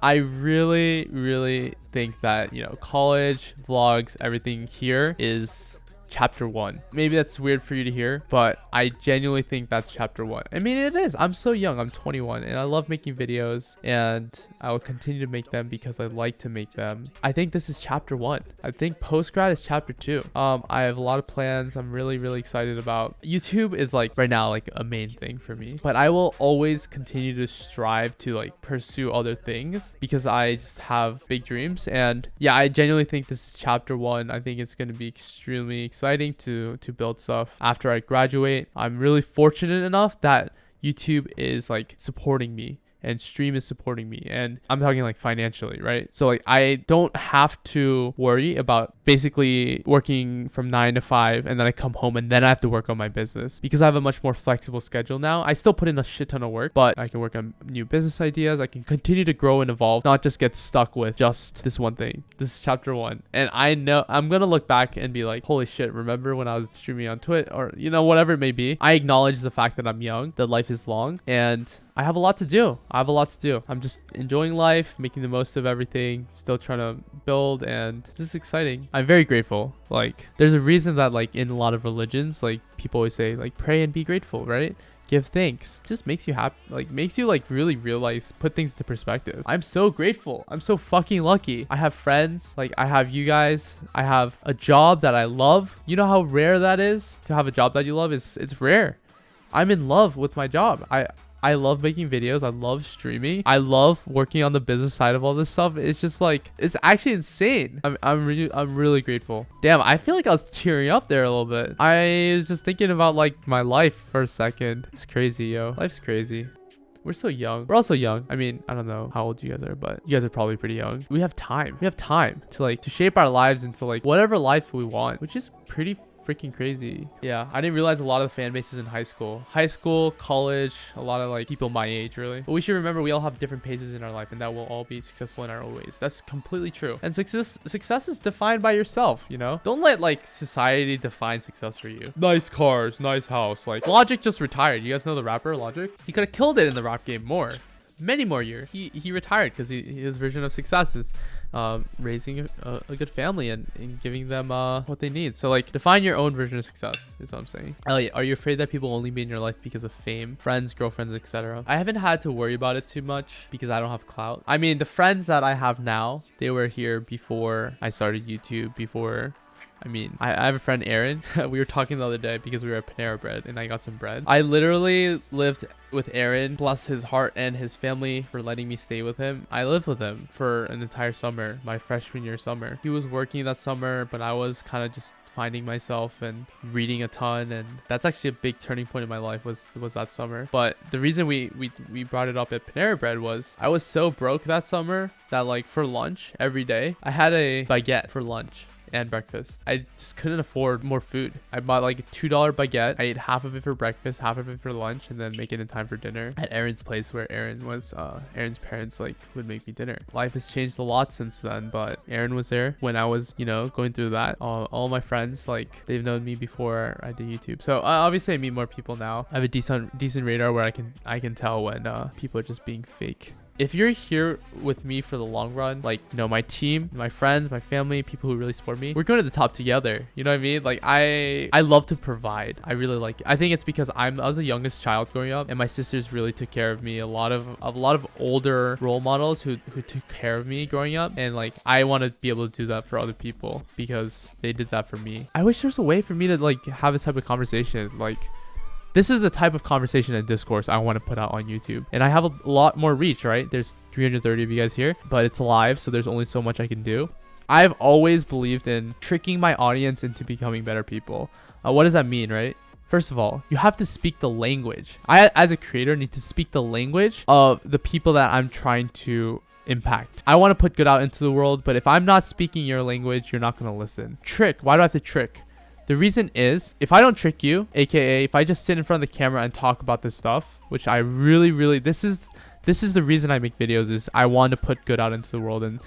I really think that, you know, college, vlogs, everything here is chapter 1. Maybe that's weird for you to hear, but I genuinely think that's chapter 1. I mean, it is. I'm so young. I'm 21 and I love making videos, and I will continue to make them because I like to make them. I think this is chapter 1. I think post-grad is chapter 2. I have a lot of plans. I'm really excited about. YouTube is like right now like a main thing for me, but I will always continue to strive to like pursue other things because I just have big dreams. And yeah, I genuinely think this is chapter 1. I think it's going to be extremely exciting to build stuff after I graduate. I'm really fortunate enough that YouTube is like supporting me and stream is supporting me, and I'm talking like financially, right? So like I don't have to worry about basically working from 9 to 5 and then I come home and then I have to work on my business because I have a much more flexible schedule now. I still put in a shit ton of work, but I can work on new business ideas. I can continue to grow and evolve, not just get stuck with just this one thing. This is chapter 1, and I know I'm gonna look back and be like, holy shit, remember when I was streaming on Twitch, or you know, whatever it may be. I acknowledge the fact that I'm young, that life is long, and I have a lot to do. I'm just enjoying life, making the most of everything, still trying to build, and this is exciting. I'm very grateful. Like, there's a reason that like in a lot of religions, like people always say like pray and be grateful, right? Give thanks. It just makes you happy, like makes you like really realize, put things into perspective. I'm so grateful. I'm so fucking lucky. I have friends, like I have you guys. I have a job that I love. You know how rare that is to have a job that you love? It's rare. I'm in love with my job. I love making videos. I love streaming. I love working on the business side of all this stuff. It's just like, it's actually insane. I'm really grateful. Damn, I feel like I was tearing up there a little bit. I was just thinking about like my life for a second. It's crazy, yo. Life's crazy. We're so young. We're also young. I mean, I don't know how old you guys are, but you guys are probably pretty young. We have time. We have time to shape our lives into like whatever life we want, which is pretty freaking crazy. Yeah, I didn't realize a lot of the fan bases in high school, college, a lot of like people my age, really. But we should remember we all have different paces in our life, and that we'll all be successful in our own ways. That's completely true. And success is defined by yourself, you know? Don't let like society define success for you. Nice cars, nice house. Like Logic just retired. You guys know the rapper Logic? He could have killed it in the rap game many more years. He retired because his version of success is raising a good family and giving them what they need. So like define your own version of success is what I'm saying. Elliot, are you afraid that people only be in your life because of fame, friends, girlfriends, etc.? I haven't had to worry about it too much because I don't have clout. I mean, the friends that I have now, they were here before I started YouTube, I have a friend, Aaron. We were talking the other day because we were at Panera Bread and I got some bread. I literally lived with Aaron, bless his heart and his family for letting me stay with him. I lived with him for an entire summer, my freshman year summer. He was working that summer, but I was kind of just finding myself and reading a ton, and that's actually a big turning point in my life was that summer. But the reason we brought it up at Panera Bread was I was so broke that summer that like for lunch every day I had a baguette for lunch and breakfast. I just couldn't afford more food. I bought like a $2 baguette. I ate half of it for breakfast, half of it for lunch, and then make it in time for dinner at Aaron's place where Aaron was. Aaron's parents like would make me dinner. Life has changed a lot since then, but Aaron was there when I was, you know, going through that. All my friends, like they've known me before I did YouTube. So obviously I meet more people now. I have a decent radar where I can tell when people are just being fake. If you're here with me for the long run, like, you know, my team, my friends, my family, people who really support me, we're going to the top together. You know what I mean? Like, I love to provide. I really like it. I think it's because I was the youngest child growing up, and my sisters really took care of me. A lot of older role models who took care of me growing up, and like, I want to be able to do that for other people because they did that for me. I wish there's a way for me to like have this type of conversation. Like, this is the type of conversation and discourse I want to put out on YouTube. And I have a lot more reach, right? There's 330 of you guys here, but it's live, so there's only so much I can do. I've always believed in tricking my audience into becoming better people. What does that mean, right? First of all, you have to speak the language. I, as a creator, need to speak the language of the people that I'm trying to impact. I want to put good out into the world, but if I'm not speaking your language, you're not going to listen. Trick. Why do I have to trick? The reason is, if I don't trick you, aka if I just sit in front of the camera and talk about this stuff, which I really, this is the reason I make videos, is I want to put good out into the world and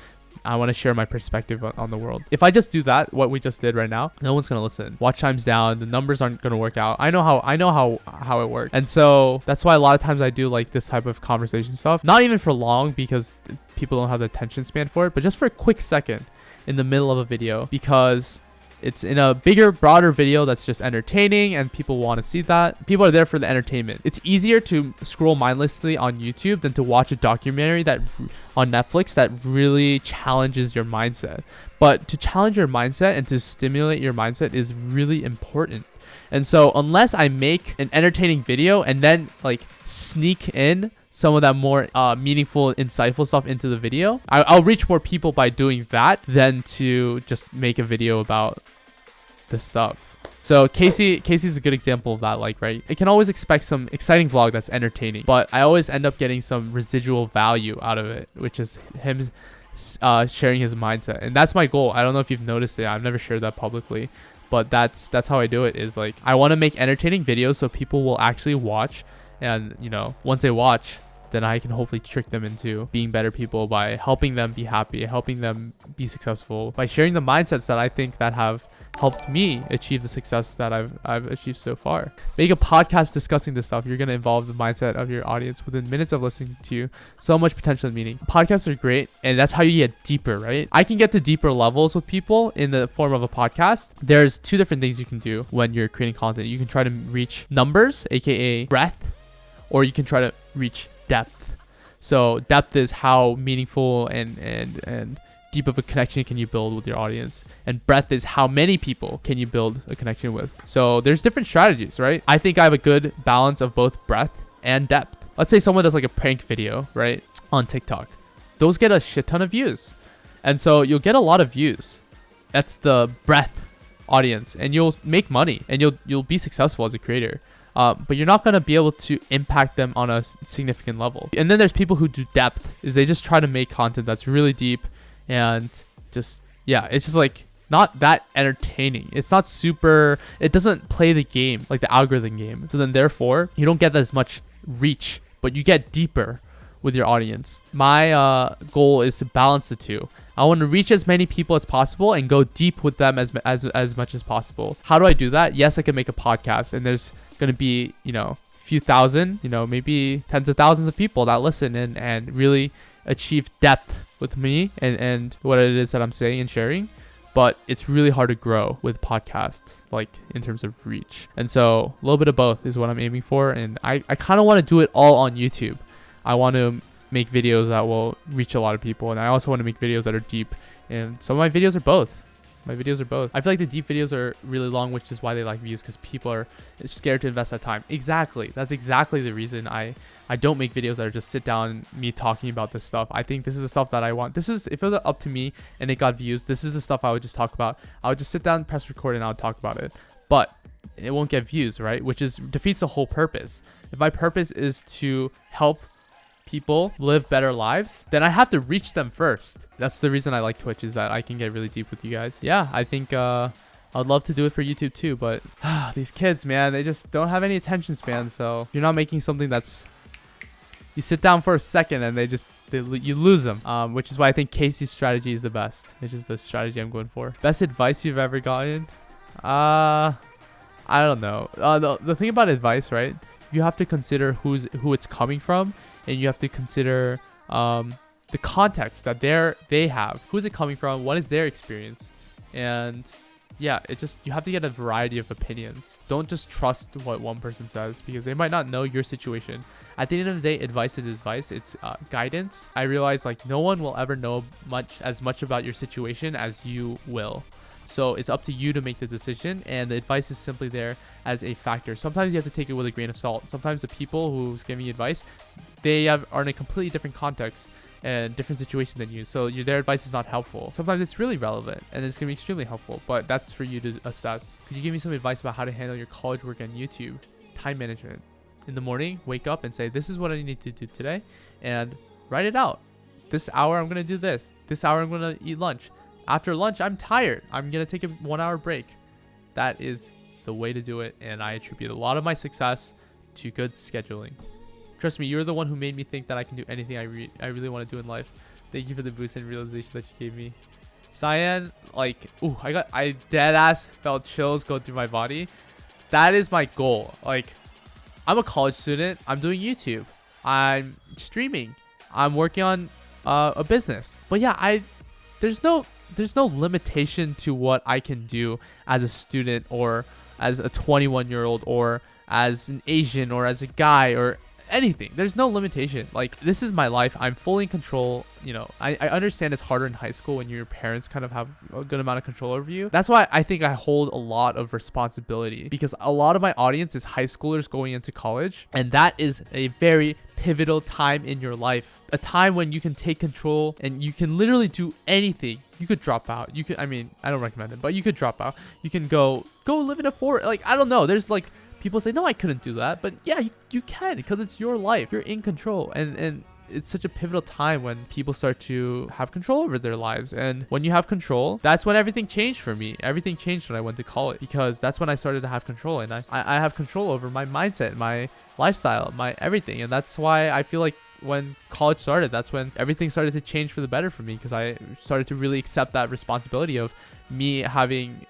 I want to share my perspective on the world. If I just do that, what we just did right now, no one's gonna listen. Watch time's down, the numbers aren't gonna work out. I know how it works. And so that's why a lot of times I do like this type of conversation stuff. Not even for long, because people don't have the attention span for it, but just for a quick second in the middle of a video, because it's in a bigger, broader video that's just entertaining and people want to see that. People are there for the entertainment. It's easier to scroll mindlessly on YouTube than to watch a documentary that on Netflix that really challenges your mindset. But to challenge your mindset and to stimulate your mindset is really important. And so unless I make an entertaining video and then like sneak in some of that more meaningful, insightful stuff into the video, I'll reach more people by doing that than to just make a video about this stuff. So Casey's a good example of that. Like, right, I can always expect some exciting vlog that's entertaining, but I always end up getting some residual value out of it, which is him sharing his mindset. And that's my goal. I don't know if you've noticed it. I've never shared that publicly, but that's how I do it. Is like, I want to make entertaining videos so people will actually watch, and you know, once they watch, then I can hopefully trick them into being better people by helping them be happy, helping them be successful, by sharing the mindsets that I think that have helped me achieve the success that I've achieved so far. Make a podcast discussing this stuff. You're going to involve the mindset of your audience within minutes of listening to you. So much potential and meaning. Podcasts are great, and that's how you get deeper, right? I can get to deeper levels with people in the form of a podcast. There's two different things you can do when you're creating content. You can try to reach numbers, aka breadth, or you can try to reach depth. So depth is how meaningful and deep of a connection can you build with your audience, and breadth is how many people can you build a connection with. So there's different strategies, right? I think I have a good balance of both breadth and depth. Let's say someone does like a prank video, right, on TikTok. Those get a shit ton of views, and so you'll get a lot of views. That's the breadth audience, and you'll make money and you'll be successful as a creator. But you're not going to be able to impact them on a significant level. And then there's people who do depth, is they just try to make content that's really deep and just, yeah, it's just like not that entertaining. It's not super, it doesn't play the game, like the algorithm game. So then therefore, you don't get as much reach, but you get deeper with your audience. My goal is to balance the two. I want to reach as many people as possible and go deep with them as much as possible. How do I do that? Yes, I can make a podcast, and there's going to be, you know, few thousand, you know, maybe tens of thousands of people that listen and really achieve depth with me and what it is that I'm saying and sharing. But it's really hard to grow with podcasts, like in terms of reach. And so a little bit of both is what I'm aiming for. And I kind of want to do it all on YouTube. I want to make videos that will reach a lot of people, and I also want to make videos that are deep, and some of my videos are both. I feel like the deep videos are really long, which is why they like views, because people are scared to invest that time. Exactly. That's exactly the reason I don't make videos that are just sit down me talking about this stuff. I think this is the stuff that I want. This is, if it was up to me and it got views, this is the stuff I would just talk about. I would just sit down, press record, and I would talk about it. But it won't get views, right? Which is defeats the whole purpose. If my purpose is to help people live better lives, then I have to reach them first. That's the reason I like Twitch, is that I can get really deep with you guys. Yeah, I think I'd love to do it for YouTube too, but these kids, man, they just don't have any attention span. So if you're not making something that's, you sit down for a second and you lose them, which is why I think Casey's strategy is the best, which is the strategy I'm going for. Best advice you've ever gotten? I don't know. The thing about advice, right? You have to consider who it's coming from, and you have to consider the context that they have. Who's it coming from? What is their experience? And yeah, you have to get a variety of opinions. Don't just trust what one person says, because they might not know your situation. At the end of the day, advice is advice. It's guidance. I realize like no one will ever know as much about your situation as you will. So it's up to you to make the decision, and the advice is simply there as a factor. Sometimes you have to take it with a grain of salt. Sometimes the people who's giving you advice, are in a completely different context and different situation than you. So their advice is not helpful. Sometimes it's really relevant and it's going to be extremely helpful, but that's for you to assess. Could you give me some advice about how to handle your college work on YouTube? Time management. In the morning, wake up and say, this is what I need to do today, and write it out. This hour, I'm going to do this. This hour, I'm going to eat lunch. After lunch, I'm tired. I'm going to take a 1 hour break. That is the way to do it. And I attribute a lot of my success to good scheduling. Trust me, you're the one who made me think that I can do anything I really want to do in life. Thank you for the boost and realization that you gave me. Cyan, like, ooh, I dead ass felt chills go through my body. That is my goal. Like, I'm a college student. I'm doing YouTube. I'm streaming. I'm working on a business. But yeah, there's no limitation to what I can do as a student or as a 21-year-old or as an Asian or as a guy or anything. There's no limitation. Like, this is my life. I'm fully in control. You know, I understand it's harder in high school when your parents kind of have a good amount of control over you. That's why I think I hold a lot of responsibility, because a lot of my audience is high schoolers going into college, and that is a very pivotal time in your life, a time when you can take control and you can literally do anything. You could drop out. You could, I mean, I don't recommend it, but you could drop out. You can go live in a fort. Like, I don't know. There's like, people say, no, I couldn't do that. But yeah, you can, because it's your life. You're in control. And it's such a pivotal time when people start to have control over their lives. And when you have control, that's when everything changed for me. Everything changed when I went to college, because that's when I started to have control. And I have control over my mindset, my lifestyle, my everything. And that's why I feel like when college started, that's when everything started to change for the better for me, because I started to really accept that responsibility of me having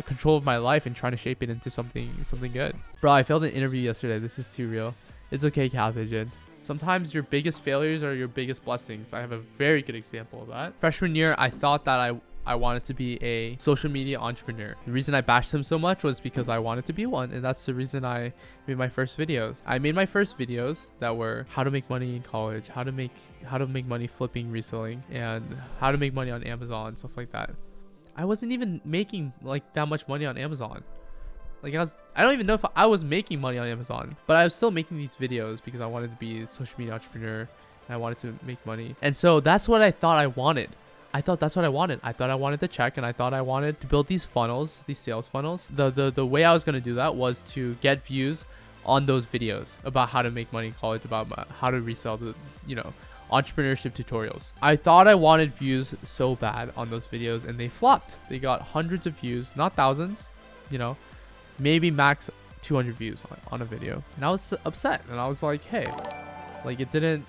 control of my life and trying to shape it into something good. Bro, I failed an interview yesterday. This is too real. It's okay, Cathagen. Sometimes your biggest failures are your biggest blessings. I have a very good example of that. Freshman year, I thought that I wanted to be a social media entrepreneur. The reason I bashed him so much was because I wanted to be one, and that's the reason I made my first videos. I made my first videos that were how to make money in college, how to make money flipping, reselling, and how to make money on Amazon, stuff like that. I wasn't even making like that much money on Amazon. Like, I don't even know if I was making money on Amazon, but I was still making these videos because I wanted to be a social media entrepreneur and I wanted to make money. And so that's what I thought I wanted. I thought that's what I wanted. I thought I wanted the check, and I thought I wanted to build these funnels, these sales funnels. The way I was going to do that was to get views on those videos about how to make money in college, about how to resell the, you know, entrepreneurship tutorials. I thought I wanted views so bad on those videos, and they flopped. They got hundreds of views, not thousands, you know, maybe max 200 views on a video. And I was upset, and I was like, hey, like, it didn't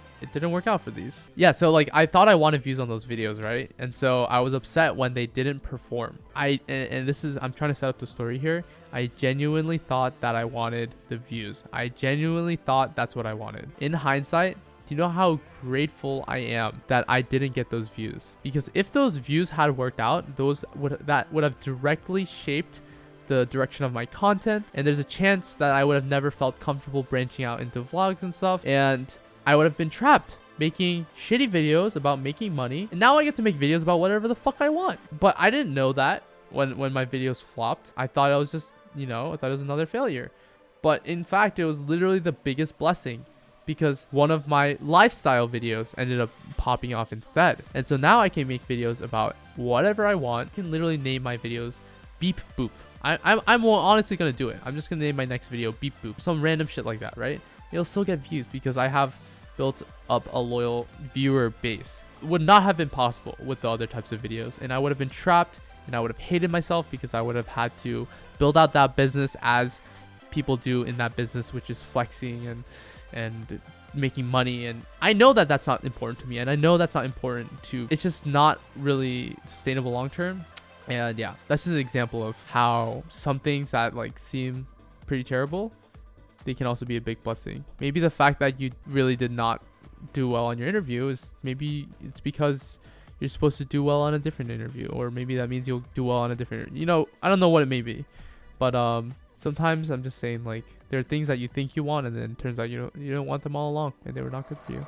work out for these. Yeah, so like, I thought I wanted views on those videos, right? And so I was upset when they didn't perform. And this is, I'm trying to set up the story here. I genuinely thought that I wanted the views. I genuinely thought that's what I wanted. In hindsight, do you know how grateful I am that I didn't get those views? Because if those views had worked out, that would have directly shaped the direction of my content, and there's a chance that I would have never felt comfortable branching out into vlogs and stuff, and I would have been trapped making shitty videos about making money, and now I get to make videos about whatever the fuck I want. But I didn't know that when my videos flopped. I thought I was just, you know, I thought it was another failure. But in fact, it was literally the biggest blessing, because one of my lifestyle videos ended up popping off instead. And so now I can make videos about whatever I want. I can literally name my videos Beep Boop. I'm honestly gonna do it. I'm just gonna name my next video Beep Boop, some random shit like that, right? It'll still get views because I have built up a loyal viewer base. It would not have been possible with the other types of videos, and I would have been trapped, and I would have hated myself because I would have had to build out that business as people do in that business, which is flexing and making money. And I know that that's not important to me, and I know that's not important to, it's just not really sustainable long term. And yeah, that's just an example of how some things that like seem pretty terrible, they can also be a big blessing. Maybe the fact that you really did not do well on your interview is, maybe it's because you're supposed to do well on a different interview, or maybe that means you'll do well on a different, you know, I don't know what it may be. But sometimes I'm just saying, like, there are things that you think you want, and then it turns out you don't want them all along, and they were not good for you.